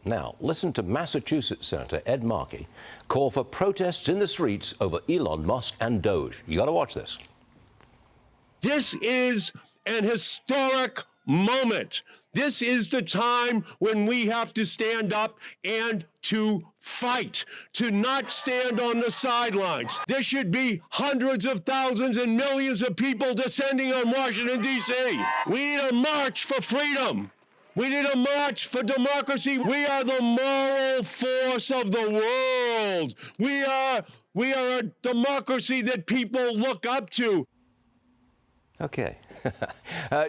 Now, listen to Massachusetts Senator Ed Markey call for protests in the streets over Elon Musk and DOGE. You got to watch this. This is an historic moment. This is the time when we have to stand up and to fight, to not stand on the sidelines. There should be hundreds of thousands and millions of people descending on Washington, D.C. We need a march for freedom. We need a march for democracy. We are the moral force of the world. We are a democracy that people look up to. Okay.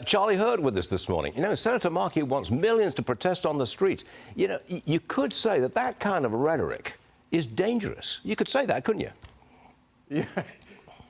Charlie Hurd with us this morning. You know, Senator Markey wants millions to protest on the streets. You know, you could say that that kind of rhetoric is dangerous. You could say that, couldn't you?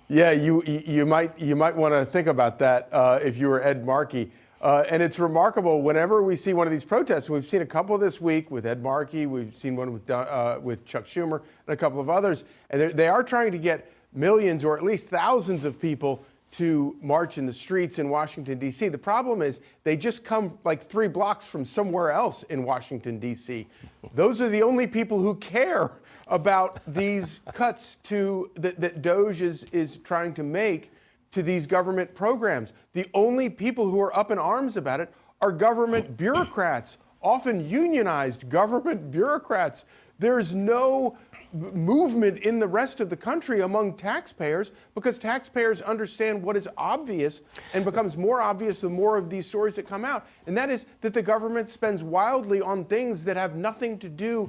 Yeah, you might want to think about that if you were Ed Markey. And it's remarkable whenever we see one of these protests. We've seen a couple this week with Ed Markey. We've seen one with Chuck Schumer and a couple of others. And they are trying to get millions or at least thousands of people to march in the streets in Washington, D.C. The problem is they just come like 3 blocks from somewhere else in Washington, D.C. Those are the only people who care about these cuts that DOGE is trying to make to these government programs. The only people who are up in arms about it are government bureaucrats, often unionized government bureaucrats. There's no movement in the rest of the country among taxpayers because taxpayers understand what is obvious and becomes more obvious the more of these stories that come out. And that is that the government spends wildly on things that have nothing to do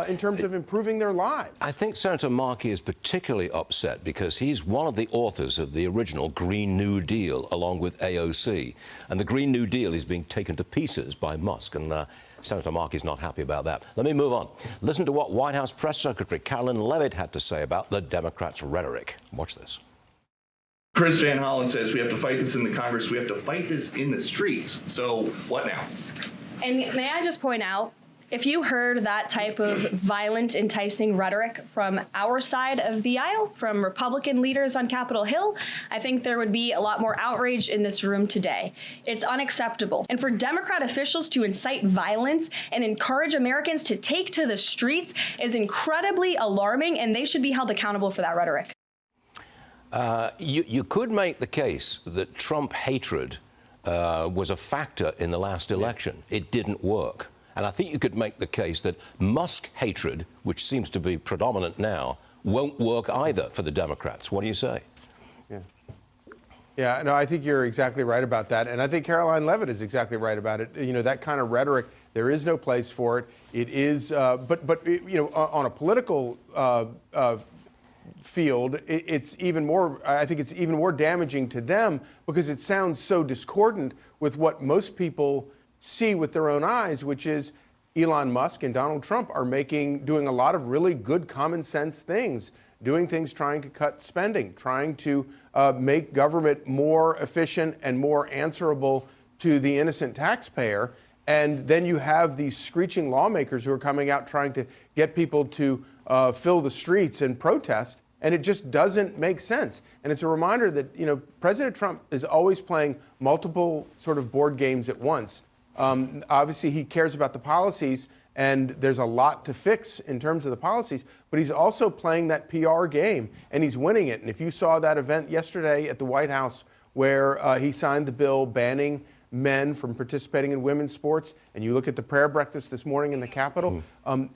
in terms of improving their lives. I think Senator Markey is particularly upset because he's one of the authors of the original Green New Deal along with AOC. And the Green New Deal is being taken to pieces by Musk. And Senator Markey's not happy about that. Let me move on. Listen to what White House Press Secretary Caroline Leavitt had to say about the Democrats' rhetoric. Watch this. Chris Van Hollen says we have to fight this in the Congress. We have to fight this in the streets. So what now? And may I just point out, if you heard that type of violent, enticing rhetoric from our side of the aisle, from Republican leaders on Capitol Hill, I think there would be a lot more outrage in this room today. It's unacceptable. And for Democrat officials to incite violence and encourage Americans to take to the streets is incredibly alarming, and they should be held accountable for that rhetoric. You could make the case that Trump hatred was a factor in the last election. It didn't work. And I think you could make the case that Musk hatred, which seems to be predominant now, won't work either for the Democrats. What do you say? Yeah, no, I think you're exactly right about that. And I think Caroline Leavitt is exactly right about it. You know, that kind of rhetoric, there is no place for it. It is, but you know, on a political field, it's even more, I think it's even more damaging to them because it sounds so discordant with what most people see with their own eyes, which is Elon Musk and Donald Trump are doing a lot of really good common sense things, doing things trying to cut spending, trying to make government more efficient and more answerable to the innocent taxpayer. And then you have these screeching lawmakers who are coming out trying to get people to fill the streets and protest. And it just doesn't make sense. And it's a reminder that, you know, President Trump is always playing multiple sort of board games at once. Obviously, he cares about the policies, and there's a lot to fix in terms of the policies, but he's also playing that PR game, and he's winning it. And if you saw that event yesterday at the White House where he signed the bill banning men from participating in women's sports, and you look at the prayer breakfast this morning in the Capitol,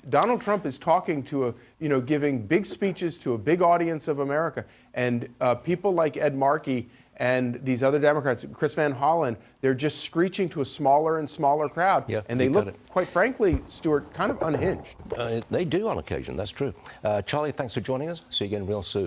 Donald Trump is talking to giving big speeches to a big audience of America. And people like Ed Markey and these other Democrats, Chris Van Hollen, they're just screeching to a smaller and smaller crowd. Yeah, and they look, quite frankly, Stuart, kind of unhinged. They do on occasion, that's true. Charlie, thanks for joining us. See you again real soon.